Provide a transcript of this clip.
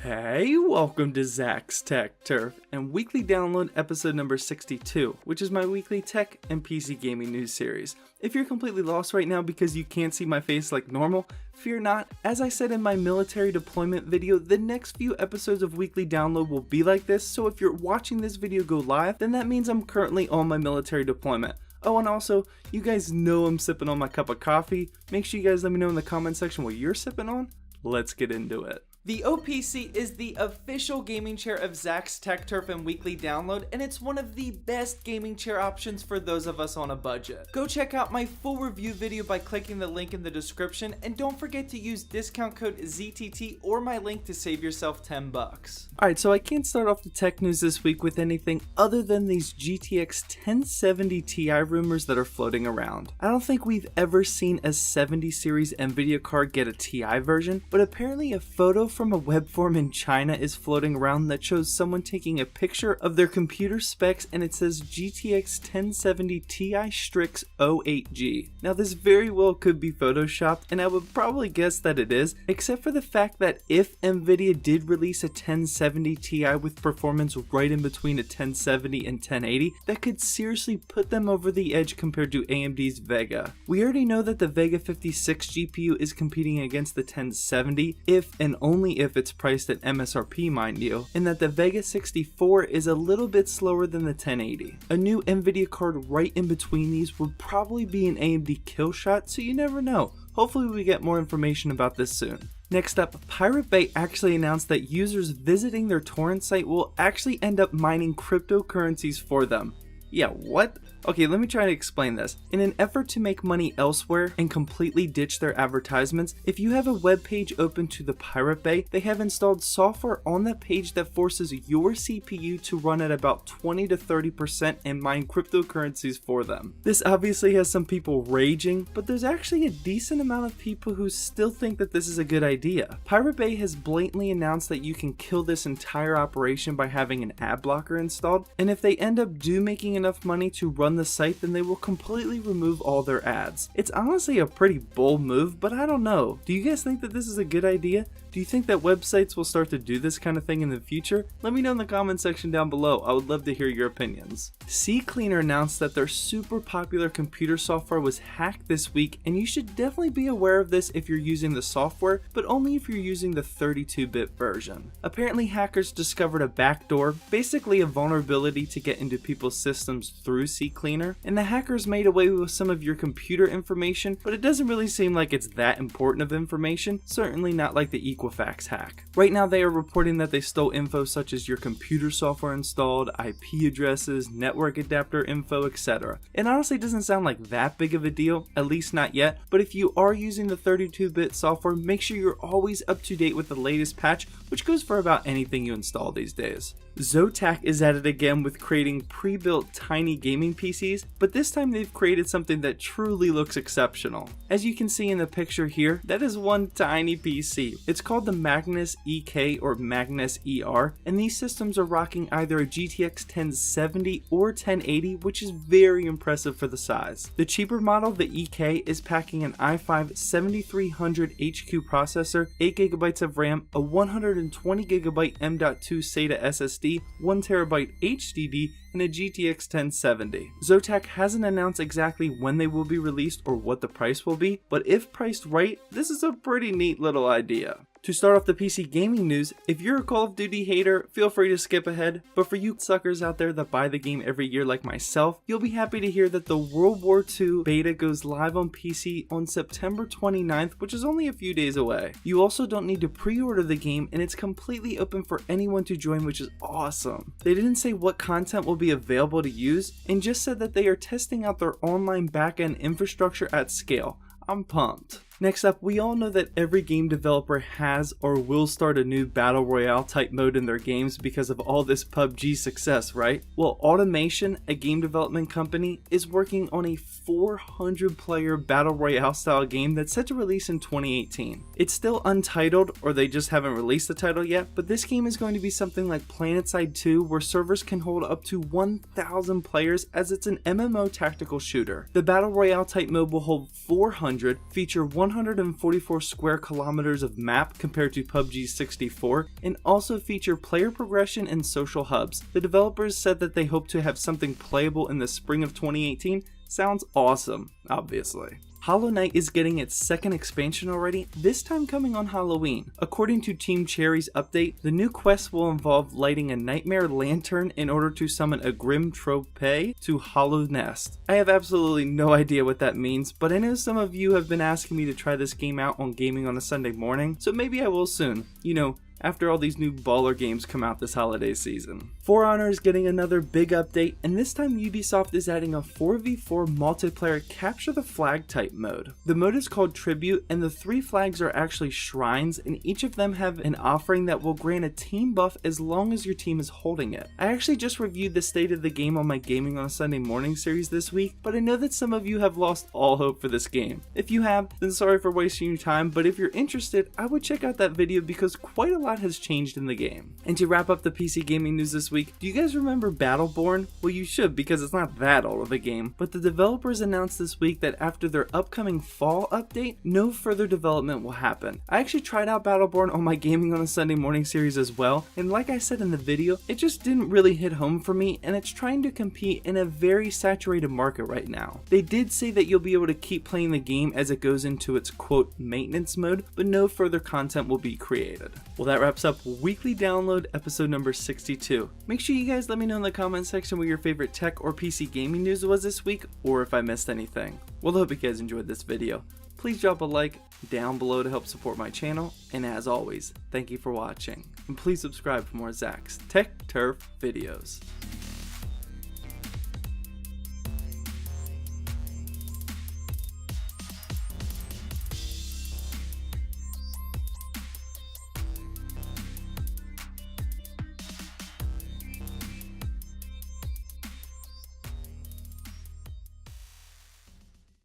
Hey, welcome to Zach's Tech Turf and weekly download episode number 62, which is my weekly tech and PC gaming news series. If you're completely lost right now because you can't see my face like normal, fear not. As I said in my military deployment video, the next few episodes of weekly download will be like this, so if you're watching this video go live, then that means I'm currently on my military deployment. Oh, and also, you guys know I'm sipping on my cup of coffee. Make sure you guys let me know in the comment section what you're sipping on. Let's get into it. The OPC is the official gaming chair of Zach's Tech Turf and Weekly Download, and it's one of the best gaming chair options for those of us on a budget. Go check out my full review video by clicking the link in the description, and don't forget to use discount code ZTT or my link to save yourself 10 bucks. Alright, so I can't start off the tech news this week with anything other than these GTX 1070 Ti rumors that are floating around. I don't think we've ever seen a 70 series Nvidia card get a Ti version, but apparently a photo from a web forum in China is floating around that shows someone taking a picture of their computer specs and it says GTX 1070 Ti Strix 08G. Now this very well could be photoshopped, and I would probably guess that it is, except for the fact that if Nvidia did release a 1070 Ti with performance right in between a 1070 and 1080, that could seriously put them over the edge compared to AMD's Vega. We already know that the Vega 56 GPU is competing against the 1070 if and only if it's priced at MSRP, mind you, and that the Vega 64 is a little bit slower than the 1080. A new Nvidia card right in between these would probably be an AMD kill shot, so you never know. Hopefully we get more information about this soon. Next up, Pirate Bay actually announced that users visiting their torrent site will actually end up mining cryptocurrencies for them. Yeah, what? Okay, let me try to explain this. In an effort to make money elsewhere and completely ditch their advertisements, if you have a web page open to the Pirate Bay, they have installed software on that page that forces your CPU to run at about 20 to 30% and mine cryptocurrencies for them. This obviously has some people raging, but there's actually a decent amount of people who still think that this is a good idea. Pirate Bay has blatantly announced that you can kill this entire operation by having an ad blocker installed, and if they end up making enough money to run the site, then they will completely remove all their ads. It's honestly a pretty bold move, but I don't know. Do you guys think that this is a good idea? Do you think that websites will start to do this kind of thing in the future? Let me know in the comment section down below. I would love to hear your opinions. CCleaner announced that their super popular computer software was hacked this week, and you should definitely be aware of this if you're using the software, but only if you're using the 32-bit version. Apparently hackers discovered a backdoor, basically a vulnerability to get into people's systems through CCleaner, and the hackers made away with some of your computer information, but it doesn't really seem like it's that important of information, certainly not like the Equifax hack. Right now they are reporting that they stole info such as your computer software installed, IP addresses, network adapter info, etc. It honestly doesn't sound like that big of a deal, at least not yet, but if you are using the 32-bit software, make sure you're always up to date with the latest patch, which goes for about anything you install these days. Zotac is at it again with creating pre-built tiny gaming PCs, but this time they've created something that truly looks exceptional. As you can see in the picture here, that is one tiny PC. It's called the Magnus EK or Magnus ER, and these systems are rocking either a GTX 1070 or 1080, which is very impressive for the size. The cheaper model, the EK, is packing an i5 7300 HQ processor, 8GB of RAM, a 120GB M.2 SATA SSD, 1TB HDD, and a GTX 1070. Zotac hasn't announced exactly when they will be released or what the price will be, but if priced right, this is a pretty neat little idea. To start off the PC gaming news, if you're a Call of Duty hater, feel free to skip ahead, but for you suckers out there that buy the game every year like myself, you'll be happy to hear that the World War II beta goes live on PC on September 29th, which is only a few days away. You also don't need to pre-order the game, and it's completely open for anyone to join, which is awesome. They didn't say what content will be available to use, and just said that they are testing out their online backend infrastructure at scale. I'm pumped. Next up, we all know that every game developer has or will start a new Battle Royale type mode in their games because of all this PUBG success, right? Well, Automaton, a game development company, is working on a 400 player Battle Royale style game that's set to release in 2018. It's still untitled, or they just haven't released the title yet, but this game is going to be something like PlanetSide 2, where servers can hold up to 1,000 players as it's an MMO tactical shooter. The Battle Royale type mode will hold 400, feature one 144 square kilometers of map compared to PUBG's 64, and also feature player progression and social hubs. The developers said that they hope to have something playable in the spring of 2018. Sounds awesome, obviously. Hollow Knight is getting its second expansion already, this time coming on Halloween. According to Team Cherry's update, the new quest will involve lighting a nightmare lantern in order to summon a grim trope to Hollow Nest. I have absolutely no idea what that means, but I know some of you have been asking me to try this game out on Gaming on a Sunday Morning, so maybe I will soon. You know, after all these new baller games come out this holiday season. For Honor is getting another big update, and this time Ubisoft is adding a 4v4 multiplayer capture the flag type mode. The mode is called Tribute, and the 3 flags are actually shrines, and each of them have an offering that will grant a team buff as long as your team is holding it. I actually just reviewed the state of the game on my Gaming on a Sunday Morning series this week, but I know that some of you have lost all hope for this game. If you have, then sorry for wasting your time, but if you're interested, I would check out that video because quite a lot has changed in the game. And to wrap up the PC gaming news this week, do you guys remember Battleborn? Well, you should, because it's not that old of a game, but the developers announced this week that after their upcoming fall update, no further development will happen. I actually tried out Battleborn on my Gaming on a Sunday Morning series as well, and like I said in the video, it just didn't really hit home for me, and it's trying to compete in a very saturated market right now. They did say that you'll be able to keep playing the game as it goes into its quote maintenance mode, but no further content will be created. Well, that wraps up Weekly Download episode number 62. Make sure you guys let me know in the comment section what your favorite tech or PC gaming news was this week, or if I missed anything. Well, I hope you guys enjoyed this video. Please drop a like down below to help support my channel, and as always, thank you for watching. And please subscribe for more Zach's Tech Turf videos.